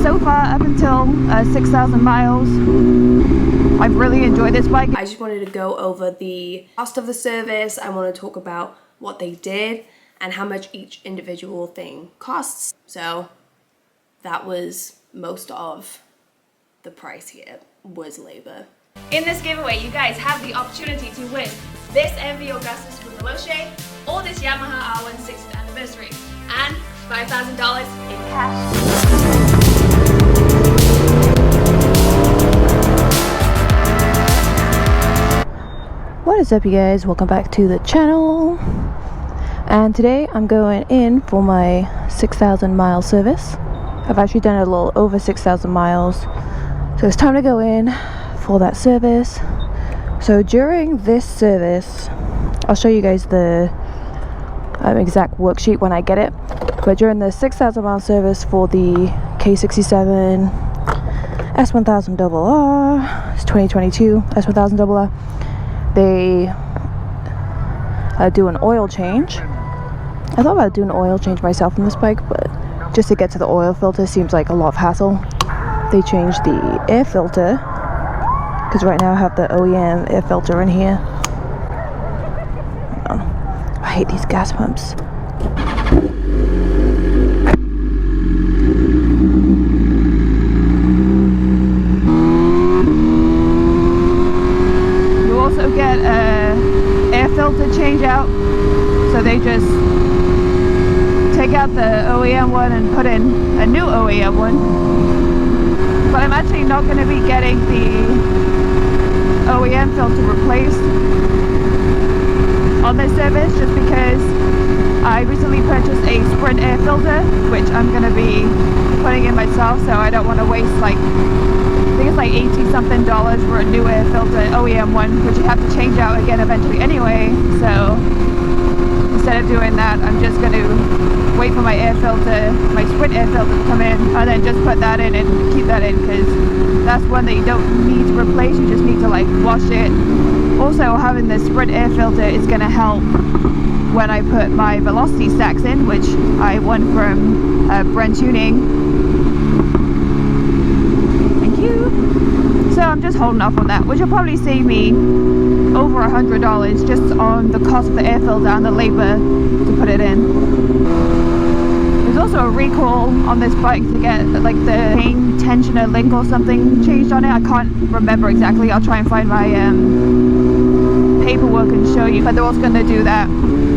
So far, up until 6,000 miles, I've really enjoyed this bike. I just wanted to go over the cost of the service. I want to talk about what they did and how much each individual thing costs. So that was most of the price here was labor. In this giveaway, you guys have the opportunity to win this MV Augustus from Veloce or this Yamaha R1 60th anniversary and $5,000 in cash. What is up, you guys? Welcome back to the channel. And today I'm going in for my 6,000 mile service. I've actually done a little over 6,000 miles, so it's time to go in for that service. So during this service, I'll show you guys the exact worksheet when I get it, but during the 6,000 mile service for the K67 S1000RR, it's 2022 S1000RR, they do an oil change. I thought about doing an oil change myself on this bike, but just to get to the oil filter seems like a lot of hassle. They changed the air filter, because right now I have the OEM air filter in here. I hate these gas pumps. You also get a air filter change out, so they just take out the OEM one and put in a new OEM one. But I'm actually not going to be getting the OEM filter replaced on this service, just because I recently purchased a Sprint air filter, which I'm going to be putting in myself, so I don't want to waste like, I think it's like $80 something for a new air filter, OEM one, which you have to change out again eventually anyway. So instead of doing that, I'm just going to wait for my air filter, my Sprint air filter to come in, and then just put that in and keep that in, because that's one that you don't need to replace, you just need to like wash it. Also, having the Sprint air filter is going to help when I put my velocity stacks in, which I won from Brent Tuning. Thank you. So I'm just holding off on that, which will probably save me over $100 just on the cost of the air filter and the labor to put it in. There's also a recall on this bike to get like the chain tensioner link or something changed on it. I can't remember exactly. I'll try and find my paperwork and show you, but they're also going to do that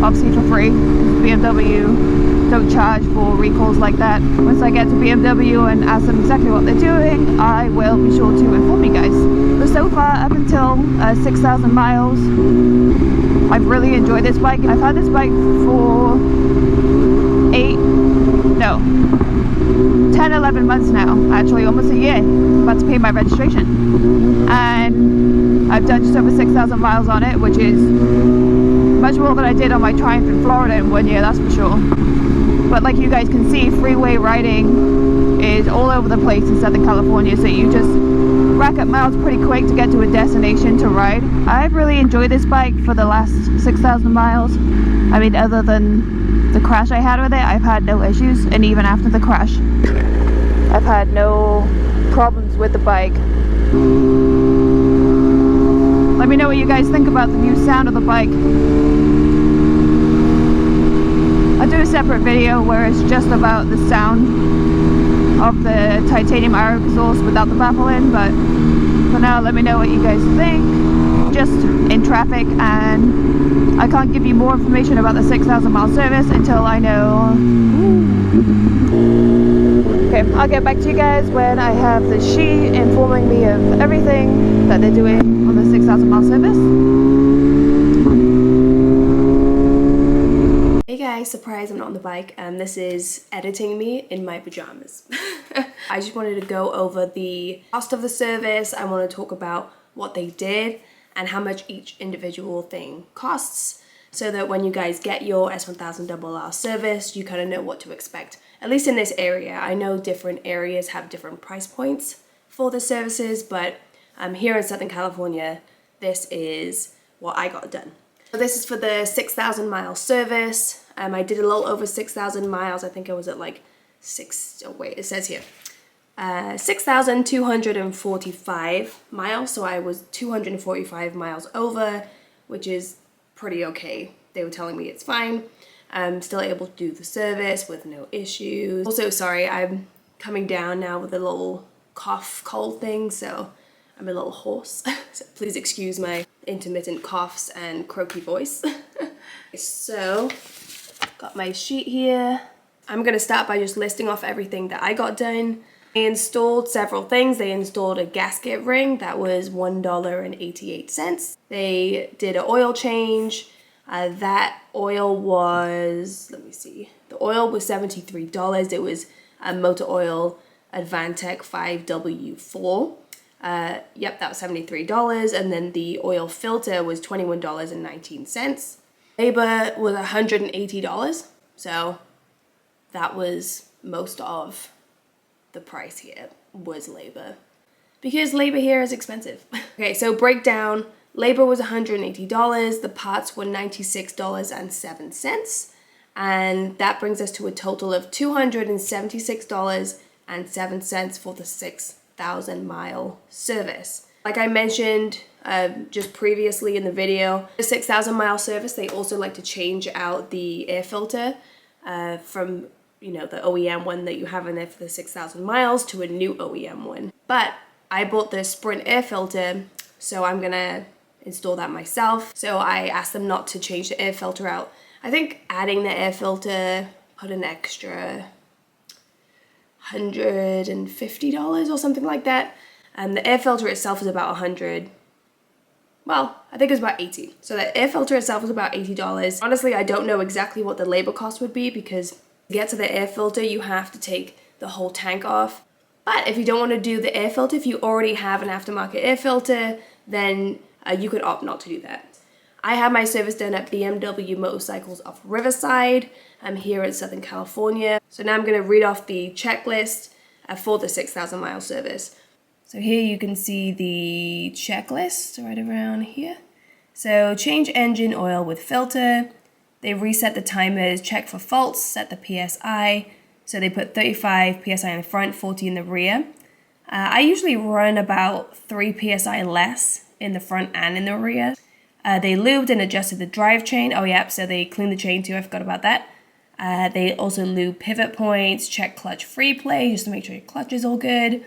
obviously for free. BMW don't charge for recalls like that. Once I get to BMW and ask them exactly what they're doing, I will be sure to inform you guys. But so far, up until 6,000 miles, I've really enjoyed this bike. I've had this bike for 10, 11 months now, actually almost a year. I'm about to pay my registration, and I've done just over 6,000 miles on it, which is much more than I did on my Triumph in Florida in 1 year, that's for sure. But like you guys can see, freeway riding is all over the place in Southern California, so you just rack up miles pretty quick to get to a destination to ride. I've really enjoyed this bike for the last 6,000 miles. I mean, other than the crash I had with it, I've had no issues, and even after the crash, I've had no problems with the bike. Let me know what you guys think about the new sound of the bike. I'll do a separate video where it's just about the sound of the titanium arrow exhaust without the baffle in, but for now, let me know what you guys think. Just in traffic, and I can't give you more information about the 6,000 mile service until I know. Okay, I'll get back to you guys when I have the sheet informing me of everything that they're doing on the 6,000 mile service. Hey guys, surprise, I'm not on the bike. This is editing me in my pajamas. I just wanted to go over the cost of the service. I want to talk about what they did and how much each individual thing costs, so that when you guys get your S1000RR service, you kind of know what to expect. At least in this area. I know different areas have different price points for the services, but here in Southern California, this is what I got done. So this is for the 6,000 mile service. I did a little over 6,000 miles. I think I was at like it says here. 6,245 miles, so I was 245 miles over, which is pretty okay. They were telling me it's fine. I'm still able to do the service with no issues. Also, sorry, I'm coming down now with a little cough cold thing, so I'm a little hoarse. So please excuse my intermittent coughs and croaky voice. So, got my sheet here. I'm gonna start by just listing off everything that I got done. They installed several things. They installed a gasket ring that was $1.88. They did an oil change. That oil was, let me see, the oil was $73. It was a motor oil Advantech 5W4. Yep, that was $73. And then the oil filter was $21.19. Labor was $180. So that was most of the price here was labor, because labor here is expensive. Okay, so breakdown, labor was $180, the parts were $96.07, and that brings us to a total of $276.07 for the 6,000 mile service. Like I mentioned just previously in the video, the 6,000 mile service, they also like to change out the air filter from, you know, the OEM one that you have in there for the 6,000 miles to a new OEM one. But I bought the Sprint air filter, so I'm gonna install that myself. So I asked them not to change the air filter out. I think adding the air filter put an extra $150 or something like that. And the air filter itself is about 100. Well, I think it's about 80. So the air filter itself is about $80. Honestly, I don't know exactly what the labor cost would be, because to get to the air filter, you have to take the whole tank off. But if you don't want to do the air filter, if you already have an aftermarket air filter, then you could opt not to do that. I have my service done at BMW Motorcycles of Riverside. I'm here in Southern California. So now I'm going to read off the checklist for the 6,000 mile service. So here you can see the checklist right around here. So change engine oil with filter. They reset the timers, check for faults, set the PSI. So they put 35 PSI in the front, 40 in the rear. I usually run about 3 PSI less in the front and in the rear. They lubed and adjusted the drive chain. Oh yeah, so they cleaned the chain too, I forgot about that. They also lube pivot points, check clutch free play just to make sure your clutch is all good.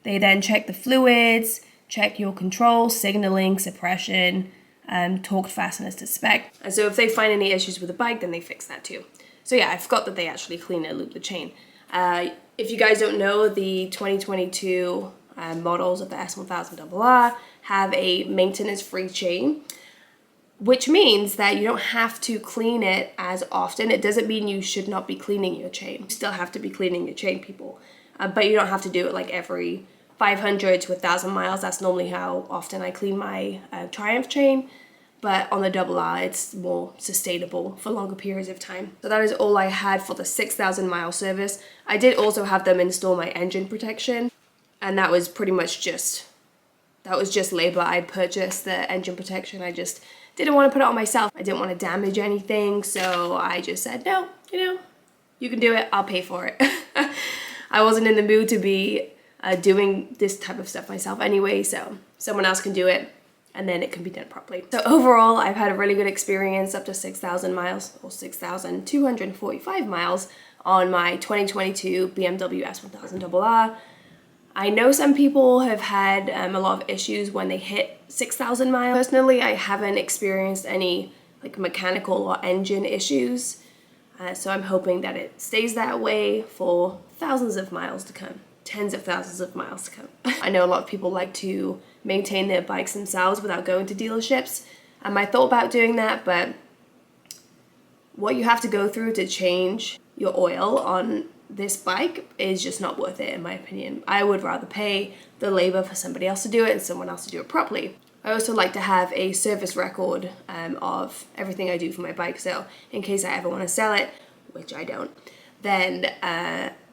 They then check the fluids, check your control, signaling, suppression, torque fasteners to spec. And so if they find any issues with the bike, then they fix that too. So yeah, I forgot that they actually clean and lube the chain. If you guys don't know, the 2022 models of the S1000RR have a maintenance-free chain, which means that you don't have to clean it as often. It doesn't mean you should not be cleaning your chain. You still have to be cleaning your chain, people. But you don't have to do it like every 500 to 1,000 miles. That's normally how often I clean my Triumph chain. But on the RR, it's more sustainable for longer periods of time. So that is all I had for the 6,000 mile service. I did also have them install my engine protection, and that was pretty much just labor. I purchased the engine protection. I just didn't want to put it on myself. I didn't want to damage anything, so I just said, no, you can do it, I'll pay for it. I wasn't in the mood to be doing this type of stuff myself anyway, so someone else can do it, and then it can be done properly. So overall, I've had a really good experience up to 6,000 miles, or 6,245 miles on my 2022 BMW S1000RR. I know some people have had a lot of issues when they hit 6,000 miles. Personally, I haven't experienced any like mechanical or engine issues, so I'm hoping that it stays that way for thousands of miles to come, tens of thousands of miles to come. I know a lot of people like to maintain their bikes themselves without going to dealerships. I thought about doing that, but what you have to go through to change your oil on this bike is just not worth it, in my opinion. I would rather pay the labor for somebody else to do it and someone else to do it properly. I also like to have a service record of everything I do for my bike, so in case I ever want to sell it, which I don't, then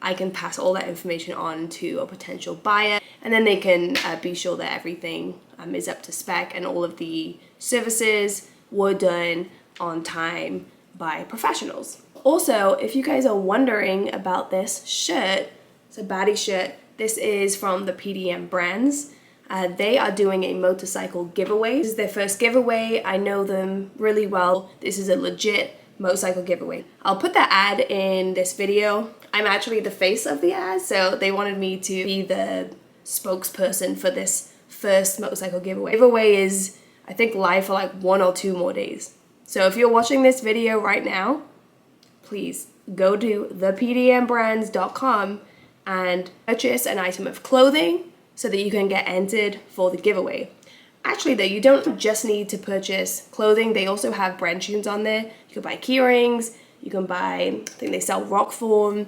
I can pass all that information on to a potential buyer, and then they can be sure that everything is up to spec and all of the services were done on time by professionals. Also, if you guys are wondering about this shirt, it's a baddie shirt This is from the PDM brands. They are doing a motorcycle giveaway. This is their first giveaway. I know them really well. This is a legit motorcycle giveaway. I'll put the ad in this video. I'm actually the face of the ad, so they wanted me to be the spokesperson for this first motorcycle giveaway. Giveaway is, I think, live for like 1 or 2 more days. So if you're watching this video right now, please go to thepdmbrands.com and purchase an item of clothing so that you can get entered for the giveaway. Actually though, you don't just need to purchase clothing. They also have brand tunes on there. You can buy key rings, you can buy, I think they sell rock form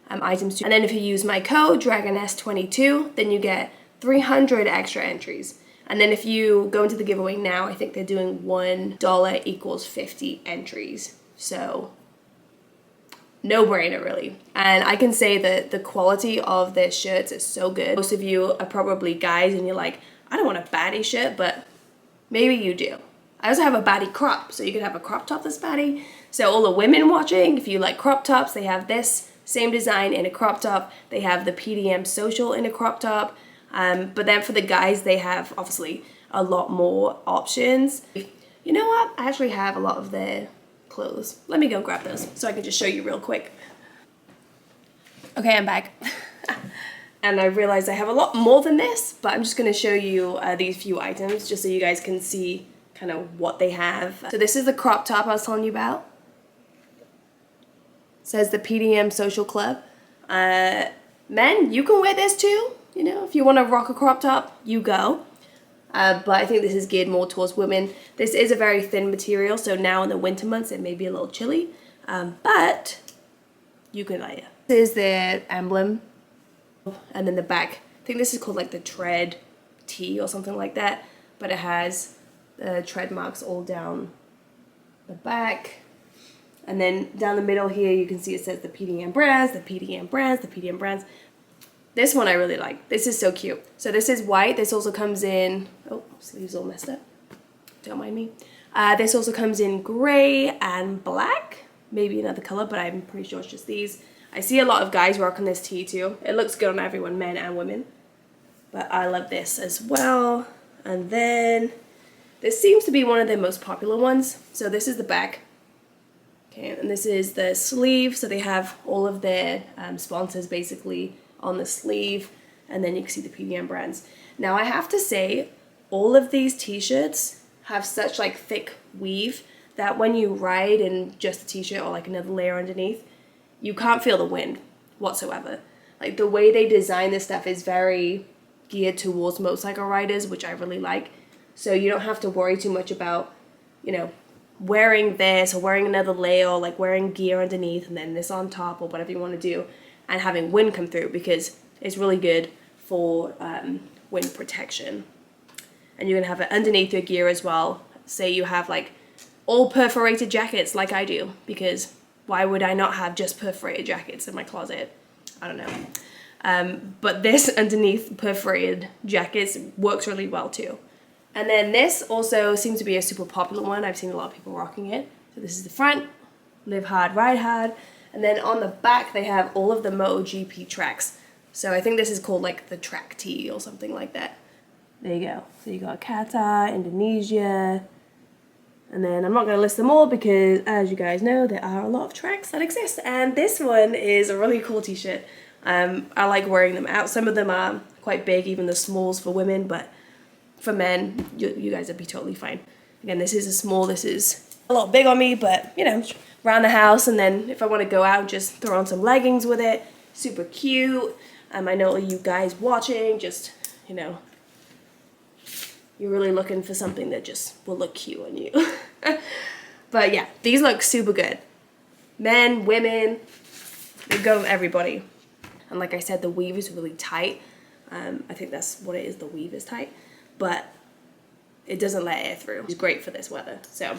items too. And then if you use my code DragonS22, then you get 300 extra entries. And then if you go into the giveaway now, I think they're doing $1 equals 50 entries. So no brainer really. And I can say that the quality of their shirts is so good. Most of you are probably guys and you're like, I don't want a baddie shirt, but maybe you do. I also have a baddie crop, so you can have a crop top that's baddie. So all the women watching, if you like crop tops, they have this same design in a crop top. They have the PDM Social in a crop top. But then for the guys, they have obviously a lot more options. You know what? I actually have a lot of their clothes. Let me go grab those so I can just show you real quick. Okay, I'm back. And I realized I have a lot more than this, but I'm just going to show you these few items just so you guys can see kind of what they have. So this is the crop top I was telling you about. It says the PDM Social Club. Men, you can wear this too. You know, if you want to rock a crop top, you go. But I think this is geared more towards women. This is a very thin material, so now in the winter months it may be a little chilly. But you can layer. This is their emblem. And then the back, I think this is called like the tread T or something like that, but it has the tread marks all down the back. And then down the middle here you can see it says the PDM brands, the PDM brands, the PDM brands. This one I really like. This is so cute. So this is white. This also comes in, oh, sleeves all messed up. Don't mind me. This also comes in gray and black, maybe another color, but I'm pretty sure it's just these. I see a lot of guys rocking this tee too. It looks good on everyone, men and women. But I love this as well. And then this seems to be one of their most popular ones. So this is the back. Okay, and this is the sleeve. So they have all of their sponsors basically on the sleeve. And then you can see the PDM brands. Now I have to say, all of these t-shirts have such like thick weave that when you ride in just a t-shirt or like another layer underneath, you can't feel the wind whatsoever. Like the way they design this stuff is very geared towards motorcycle riders, which I really like. So you don't have to worry too much about, you know, wearing this or wearing another layer or like wearing gear underneath and then this on top or whatever you want to do and having wind come through, because it's really good for wind protection. And you're gonna have it underneath your gear as well. Say you have like all perforated jackets like I do, because why would I not have just perforated jackets in my closet? I don't know. But this underneath perforated jackets works really well too. And then this also seems to be a super popular one. I've seen a lot of people rocking it. So this is the front, live hard, ride hard. And then on the back, they have all of the MotoGP tracks. So I think this is called like the track tee or something like that. There you go. So you got Qatar, Indonesia, and then I'm not going to list them all because, as you guys know, there are a lot of tracks that exist. And this one is a really cool t-shirt. I like wearing them out. Some of them are quite big, even the smalls for women, but for men, you guys would be totally fine. Again, this is a small, this is a lot big on me, but, you know, around the house. And then if I want to go out, just throw on some leggings with it. Super cute. I know all you guys watching, just, you know, you're really looking for something that just will look cute on you. But yeah, these look super good. Men, women, they go with everybody. And like I said, the weave is really tight. I think that's what it is, the weave is tight. But it doesn't let air through. It's great for this weather. So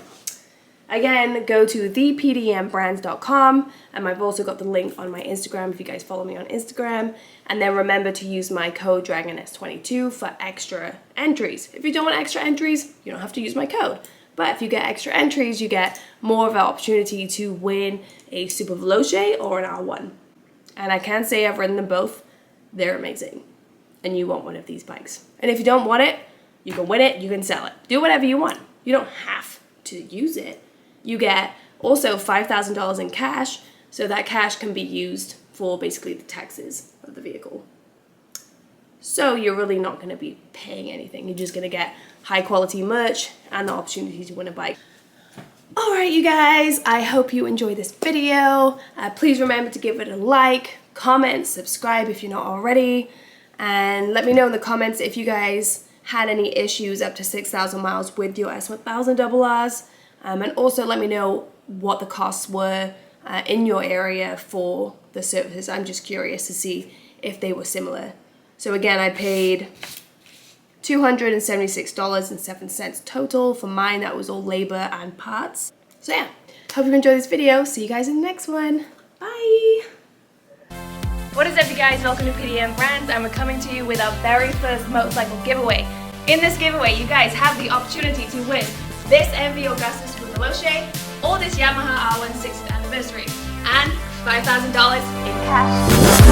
again, go to thepdmbrands.com, and I've also got the link on my Instagram if you guys follow me on Instagram. And then remember to use my code DragonS22 for extra entries. If you don't want extra entries, you don't have to use my code. But if you get extra entries, you get more of an opportunity to win a Super Veloce or an R1. And I can say I've ridden them both. they're amazing. And you want one of these bikes. And if you don't want it, you can win it, you can sell it. Do whatever you want. You don't have to use it. You get also $5,000 in cash, so that cash can be used for basically the taxes of the vehicle. So you're really not going to be paying anything. You're just going to get high quality merch and the opportunity to win a bike. Alright you guys, I hope you enjoyed this video. Please remember to give it a like, comment, subscribe if you're not already, and let me know in the comments if you guys had any issues up to 6,000 miles with your S1000RRs, and also let me know what the costs were in your area for the services. I'm just curious to see if they were similar. So again, I paid $276.07 total for mine. That was all labor and parts. So yeah, hope you enjoyed this video. See you guys in the next one. Bye! What is up you guys, welcome to PDM Brands, and we're coming to you with our very first motorcycle giveaway. In this giveaway, you guys have the opportunity to win this MV Augustus with Veloce or this Yamaha R1 60th anniversary and $5,000 in cash.